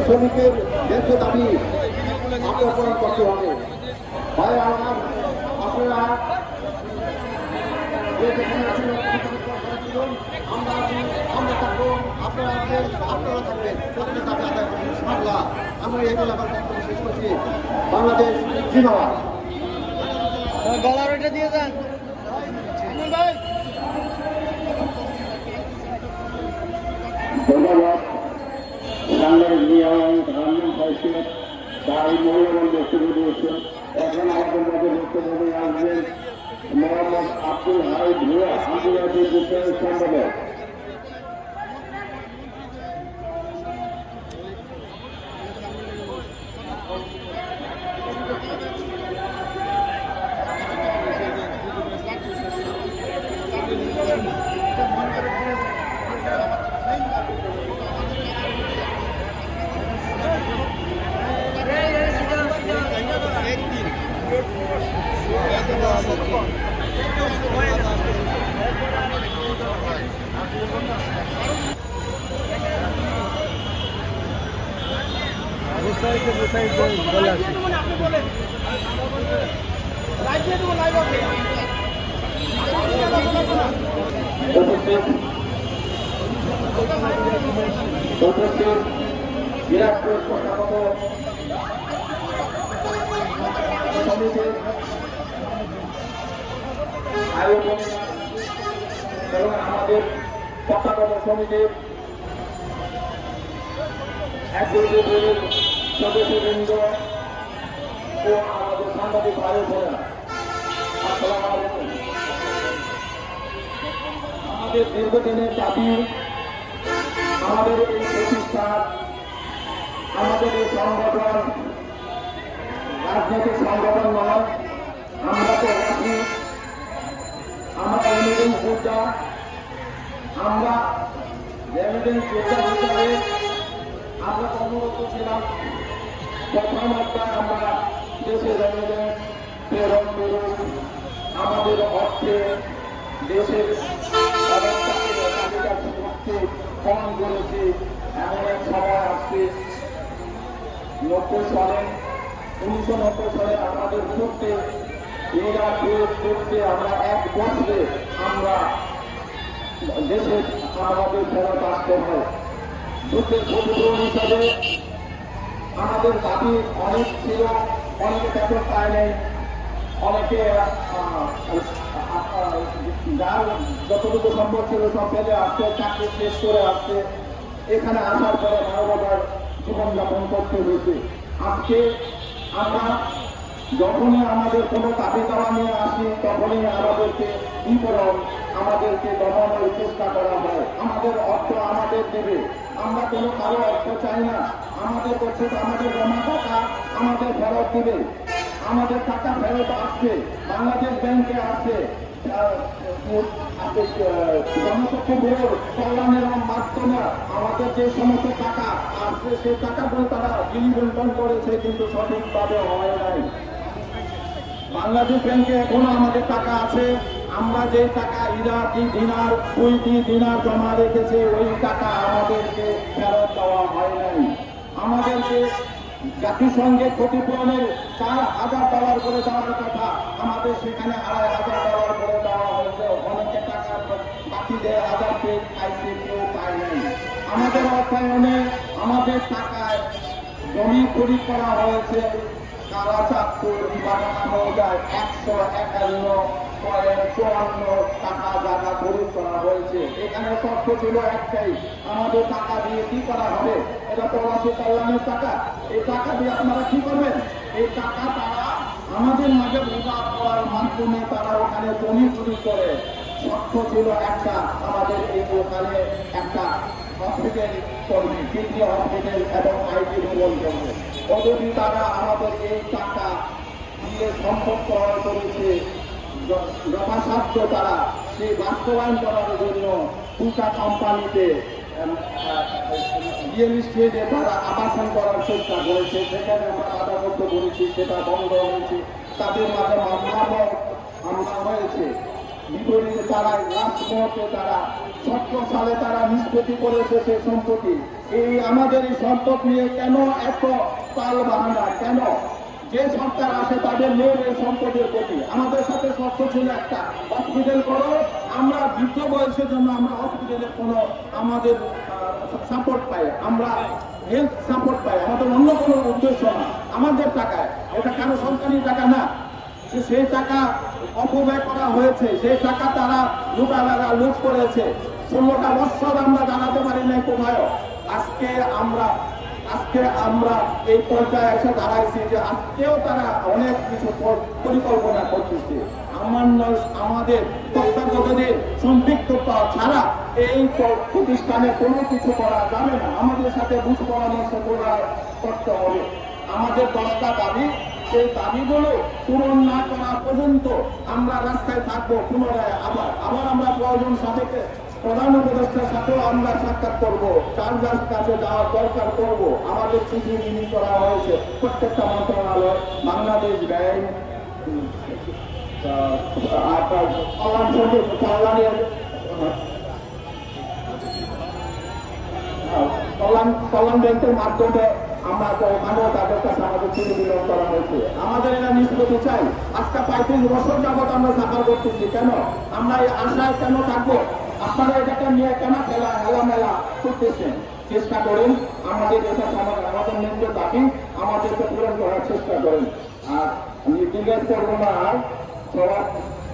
শ্রমিকের ন্যায্য দাবি আত্মপূরণ করতে হবে। ভাই আমার আপনারা আমরা থাকবো, আপনারা আসবেন, আপনারা থাকবেন, প্রত্যেক দাবি আদায় করবেন। ইনশাআল্লাহ আমরা এই বলে আমার বক্তব্য শেষ করছি। বাংলাদেশ জিন্দাবাদ। গলার ওইটা দিয়ে যান ভাই। ধন্যবাদ। সাংবাদিক নিয়ম ধর্মের হয়েছে তাই মূল্যবান বক্তব্য দিয়েছেন। এখন আমাদের মধ্যে বক্তব্য নিয়ে আসবেন মোহাম্মদ আব্দুল হাই ভুয়া আন্তর্জাতিক বিজ্ঞান সম্পাদক। দিনাজপুর প্রশাসক সমিতির আয়োজন এবং আমাদের প্রশাসক সমিতির একজনের সদস্যবৃন্দ ও আমাদের সাংবাদিক ভাই বোনেরা, আসসালামু আলাইকুম। আমাদের দীর্ঘদিনের দাবি, আমাদের এই প্রতিষ্ঠান, আমাদের এই সংগঠন রাজনৈতিক সংগঠন নয়। আমরা তো আছি, আমরা রেমিডেন্স যোদ্ধা। আমরা রেমিডেন্স যোদ্ধা হিসাবে আমরা কর্মরত ছিলাম। প্রথম অধ্যায় আমরা দেশে রেমিডেন্স প্রেরণ করুন, আমাদের অর্থে দেশের অবস্থাকে কম করেছি। এমন এক সময় আসছে 1990 সালে আমাদের করতে এরা করতে আমরা এক বছরে আমরা দেশে আমাদের ফেরত আসতে হয়। যুদ্ধের ক্ষতিপূরণ হিসাবে আমাদের দাবি অনেক ছিল, অনেকে বেতন পায় নাই, অনেকে যার যতটুকু সম্ভব ছিল সব ফেলে আসছে, চাকরি শেষ করে আসছে। এখানে আসার পরে মানবতার জীবনযাপন করতে হয়েছে। আজকে আমরা যখনই আমাদের কোনো দাবি দাওয়া নিয়ে আসি তখনই আমাদেরকে বিপরণ, আমাদেরকে দমানোর চেষ্টা করা হয়। আমাদের অর্থ আমাদের দেবে, আমরা কোনো কারো অর্থ চাই না। আমাদের করছে আমাদের জমা টাকা আমাদের ফেরত দিবে। আমাদের টাকা ফেরত আসছে, বাংলাদেশ ব্যাংকে আসছে, জনশক্তি ব্যুরোর কল্যাণের মাধ্যমে আমাদের যে সমস্ত টাকা আসছে সেই টাকাগুলো তারা বিলি-বন্টন করেছে, কিন্তু সঠিকভাবে হয় নাই। বাংলাদেশ ব্যাংকে এখনো আমাদের টাকা আছে। আমরা যে টাকা ইরাকি দিনার, কুইতি দিনার জমা রেখেছি ওই টাকা আমাদেরকে ফেরত দেওয়া হয় নাই। আমাদেরকে জাতিসংঘের ক্ষতিপূরণের $4,000 করে দেওয়ার কথা, আমাদের সেখানে $2,500 করে দেওয়া হয়েছে। অনেকে টাকা বাকি 1,500 পাইছে, কেউ পায় নাই। আমাদের অর্থায়নে আমাদের টাকায় জমি খরিদ করা হয়েছে কালাচাঁদপুর বাগানা মৌজায় 151.54 টাকা জায়গা খরিদ করা হয়েছে। এখানে তথ্য ছিল একটাই, আমাদের টাকা দিয়ে কি করা হবে? এটা প্রবাসী কল্যাণের টাকা। এই টাকা দিয়ে আপনারা কি করবেন? এই টাকা তারা আমাদের মাঝে উদার করার মাধ্যমে তারা ওখানে জমি চুরি করে। তথ্য ছিল একটা, আমাদের এই ওখানে একটা হসপিটাল করবে, কিডনি হসপিটাল এবং আইটি ভবন করবে। যদি তারা আমাদের এই টাকা দিয়ে সম্পদ করার করেছে, যথাসাধ্য তারা সেই বাস্তবায়ন করার জন্য দুটা কোম্পানিতে রিয়েল এস্টেটে তারা আবাসন করার চেষ্টা করেছে। সেখানে আমরা বাধা করতে বলেছি, সেটা বন্ধ হয়েছে। তাদের মাঝে মামলা হয়েছে। বিপরীতে তারা লাস্ট মুহূর্তে তারা 17 সালে তারা নিষ্পত্তি করেছে সেই সম্পত্তি। এই আমাদের এই সম্পদ নিয়ে কেন এত তাল বাহানা? কেন যে সরকার আসে তাদের লোক এই সম্পদের প্রতি? আমাদের সাথে শর্ত ছিল একটা, হসপিটাল করো, আমরা বৃদ্ধ বয়সের জন্য আমরা হসপিটালের কোনো আমাদের সাপোর্ট পাই, আমরা হেলথ সাপোর্ট পাই, আমাদের অন্য কোনো উদ্দেশ্য না। আমাদের টাকায়, এটা কারো সরকারি টাকা না, সেই টাকা অপব্যয় করা হয়েছে, সেই টাকা তারা লুটারারা লুট করেছে। 16টা বছর আমরা জানাতে পারি নাই কোথায়ও। আজকে আমরা এই পর্যায়ে এসে দাঁড়াইছি যে আজকেও তারা অনেক কিছু পরিকল্পনা করতেছে। আমাদের তত্ত্বাবধানের সম্পৃক্ততা ছাড়া এই প্রতিষ্ঠানে কোনো কিছু করা যাবে না। আমাদের সাথে বুঝ পরামর্শ করতে হবে। আমাদের 10টা দাবি, সেই দাবিগুলো পূরণ না করা পর্যন্ত আমরা রাস্তায় থাকবো। পুনরায় আবার আমরা প্রয়োজন সাপেক্ষে প্রধান উপদেষ্টার সাথেও আমরা সাক্ষাৎ করবো, যার কাছে যাওয়ার দরকার করবো। আমাদের চিঠি রিলিজ করা হয়েছে প্রত্যেকটা মন্ত্রণালয়, বাংলাদেশ ব্যাংক, কল্যাণ ব্যাংকের মাধ্যমে আমরা তো ওখানেও তাদের কাছে আমাদের চিঠি বিলোপ করা হয়েছে। আমাদের এরা নিষ্পত্তি চাই। আজকে 35 বছর যাবৎ আমরা সাফার করতেছি। কেন আমরা এই আশায় কেন থাকবো? আপনারা এটাকে নিয়ে কেন হেলামেলা করতেছেন? চেষ্টা করেন আমাদের এটা আমাদের ন্যায্য দাবি আমাদেরকে পূরণ করার চেষ্টা করেন। আর আমি জিজ্ঞেস করবো না, আর সবার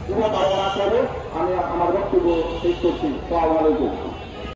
শুভকামনা করে আমি আমার বক্তব্য শেষ করছি। আসসালামু আলাইকুম।